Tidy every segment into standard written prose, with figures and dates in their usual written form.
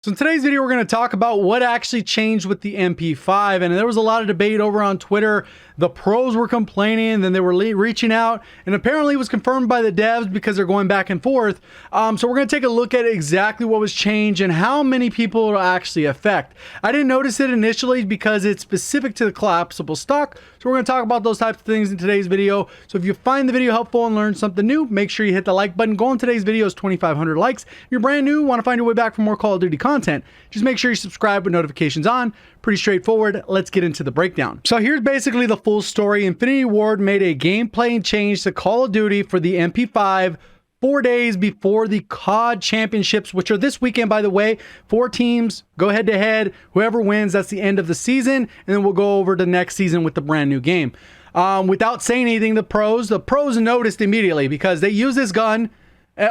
So in today's video, we're going to talk about what actually changed with the MP5. And there was a lot of debate over on Twitter. The pros were complaining, then they were reaching out, and apparently it was confirmed by the devs because they're going back and forth. So we're going to take a look at exactly what was changed and how many people it'll actually affect. I didn't notice it initially because it's specific to the collapsible stock. So we're going to talk about those types of things in today's video. So if you find the video helpful and learn something new, make sure you hit the like button. Goal in today's video is 2,500 likes. If you're brand new, want to find your way back for more Call of Duty content, just make sure you subscribe with notifications on. Pretty straightforward. Let's get into the breakdown. So here's basically the full story. Infinity Ward made a gameplay change to Call of Duty for the MP5 4 days before the COD championships, which are this weekend, by the way. 4 teams go head to head. Whoever wins, that's the end of the season. And then we'll go over to next season with the brand new game. Without saying anything, the pros noticed immediately because they use this gun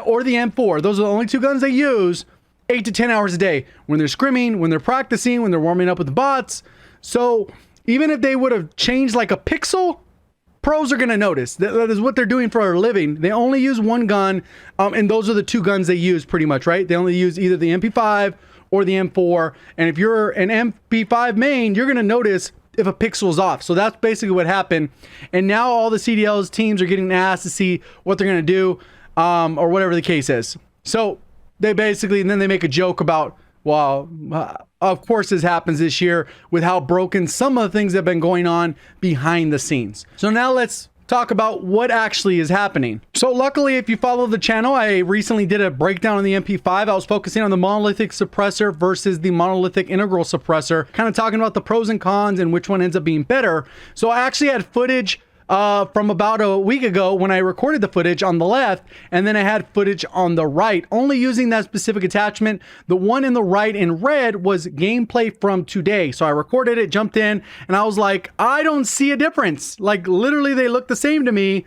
or the M4. Those are the only 2 guns they use 8 to 10 hours a day when they're scrimming, when they're practicing, when they're warming up with the bots. So even if they would have changed like a pixel, pros are going to notice. That is what they're doing for a living. They only use 1 gun, and those are the 2 guns they use pretty much, right? They only use either the MP5 or the M4. And if you're an MP5 main, you're going to notice if a pixel is off. So that's basically what happened. And now all the CDLs teams are getting asked to see what they're going to do, or whatever the case is. So they basically, and then they make a joke about, well, of course this happens this year with how broken some of the things have been going on behind the scenes. So now let's talk about what actually is happening. So luckily, if you follow the channel, I recently did a breakdown on the MP5. I was focusing on the monolithic suppressor versus the monolithic integral suppressor, kind of talking about the pros and cons and which one ends up being better. So I actually had footage from about a week ago when I recorded the footage on the left, and then I had footage on the right, only using that specific attachment. The one in the right in red was gameplay from today. So I recorded it, jumped in, and I was like, I don't see a difference. Like literally they look the same to me.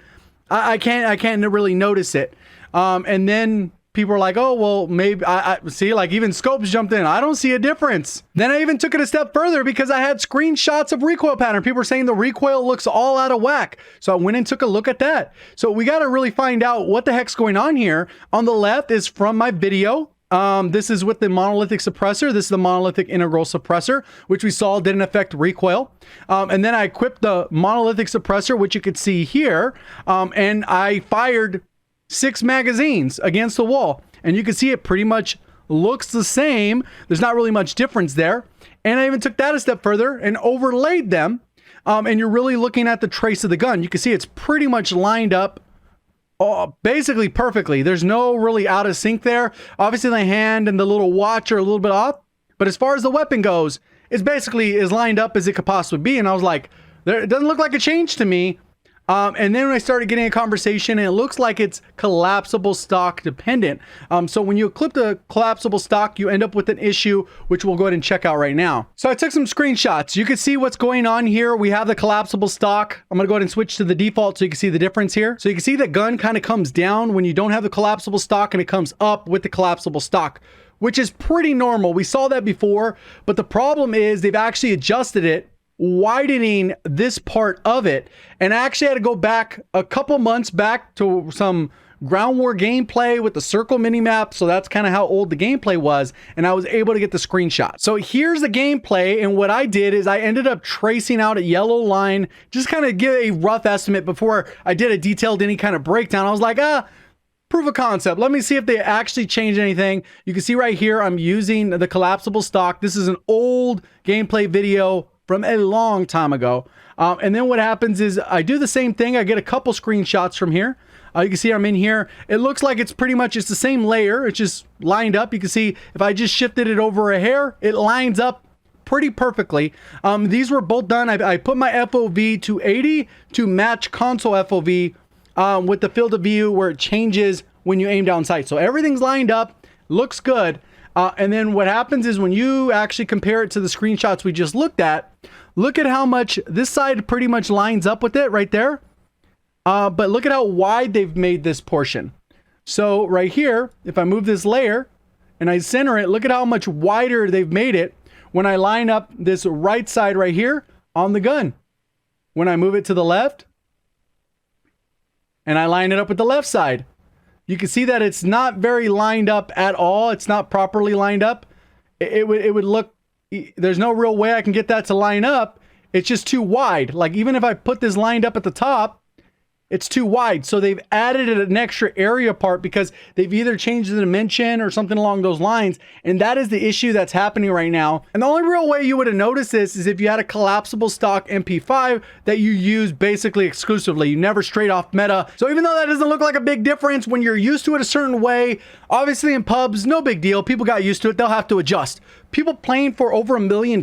I can't really notice it. And then people are like, oh, well, maybe I see, like even Scopes jumped in. I don't see a difference. Then I even took it a step further because I had screenshots of recoil pattern. People were saying the recoil looks all out of whack. So I went and took a look at that. So we got to really find out what the heck's going on here. On the left is from my video. This is with the monolithic suppressor. This is the monolithic integral suppressor, which we saw didn't affect recoil. And then I equipped the monolithic suppressor, which you could see here. And I fired 6 magazines against the wall, and you can see it pretty much looks the same. There's not really much difference there. And I even took that a step further and overlaid them. And you're really looking at the trace of the gun. You can see it's pretty much lined up basically perfectly. There's no really out of sync there. Obviously the hand and the little watch are a little bit off, but as far as the weapon goes, it's basically as lined up as it could possibly be. And I was like, it doesn't look like a change to me. And then when I started getting a conversation, and it looks like it's collapsible stock dependent. So when you clip the collapsible stock, you end up with an issue, which we'll go ahead and check out right now. So I took some screenshots. You can see what's going on here. We have the collapsible stock. I'm going to go ahead and switch to the default so you can see the difference here. So you can see the gun kind of comes down when you don't have the collapsible stock, and it comes up with the collapsible stock, which is pretty normal. We saw that before, but the problem is they've actually adjusted it, widening this part of it. And I actually had to go back a couple months back to some ground war gameplay with the circle minimap. So that's kind of how old the gameplay was. And I was able to get the screenshot. So here's the gameplay. And what I did is I ended up tracing out a yellow line, just kind of give a rough estimate before I did a detailed any kind of breakdown. I was like, proof of concept. Let me see if they actually changed anything. You can see right here, I'm using the collapsible stock. This is an old gameplay video from a long time ago. And then what happens is I do the same thing. I get a couple screenshots from here. You can see I'm in here. It looks like it's pretty much, it's the same layer. It's just lined up. You can see if I just shifted it over a hair, it lines up pretty perfectly. These were both done. I put my FOV to 80 to match console FOV with the field of view where it changes when you aim down sight. So everything's lined up, looks good. And then what happens is when you actually compare it to the screenshots we just looked at, look at how much this side pretty much lines up with it right there. But look at how wide they've made this portion. So right here, if I move this layer and I center it, look at how much wider they've made it when I line up this right side right here on the gun. When I move it to the left and I line it up with the left side, you can see that it's not very lined up at all. It's not properly lined up. it would look, there's no real way I can get that to line up. It's just too wide. Like even if I put this lined up at the top, it's too wide. So they've added an extra area part because they've either changed the dimension or something along those lines. And that is the issue that's happening right now. And the only real way you would have noticed this is if you had a collapsible stock MP5 that you use basically exclusively. You never straight off meta. So even though that doesn't look like a big difference when you're used to it a certain way, obviously in pubs, no big deal. People got used to it. They'll have to adjust. People playing for over $1 million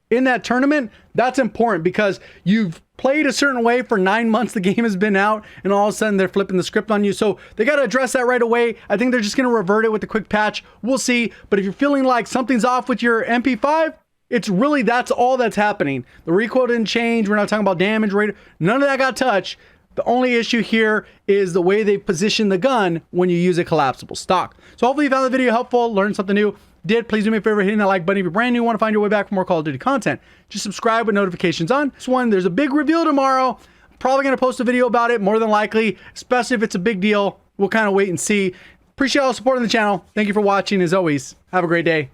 in that tournament, that's important because you've played a certain way for 9 months, the game has been out, and all of a sudden they're flipping the script on you. So they got to address that right away. I think they're just going to revert it with a quick patch. We'll see. But if you're feeling like something's off with your MP5, it's really, that's all that's happening. The recoil didn't change. We're not talking about damage rate. None of that got touched. The only issue here is the way they position the gun when you use a collapsible stock. So hopefully you found the video helpful, learned something new. Did, please do me a favor hitting that like button if you're brand new, want to find your way back for more Call of Duty content. Just subscribe with notifications on. This one, there's a big reveal tomorrow. Probably going to post a video about it more than likely, especially if it's a big deal. We'll kind of wait and see. Appreciate all the support on the channel. Thank you for watching. As always, have a great day.